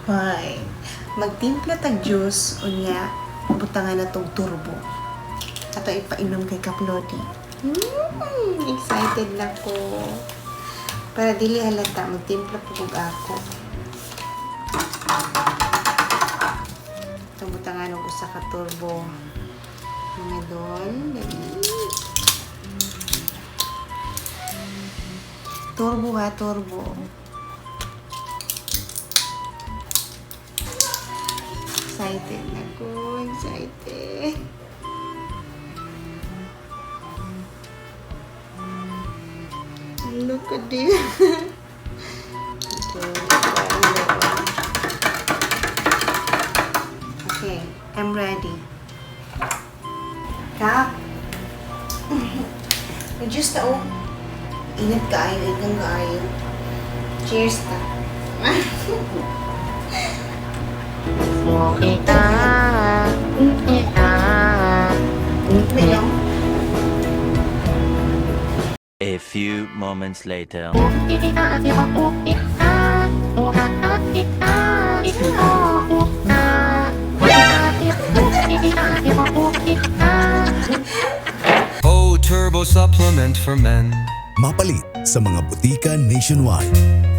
Hoy, magtimpla tag juice unya butangan na tong turbo. Ato ipainom kay Kaplodi. Excited na ko. Para dili halata, magtimpla po ako. Itong butangan ng usa ka turbo. Mga doon. Turbo ha, turbo. Excited na ko. Excited. Look at this. Okay, I'm ready. Kap. Just na oh. Ingat kaayo, ikang kaayo. Cheers ka. A few moments later. Oh, turbo supplement for men. Mapalit sa mga butika nationwide.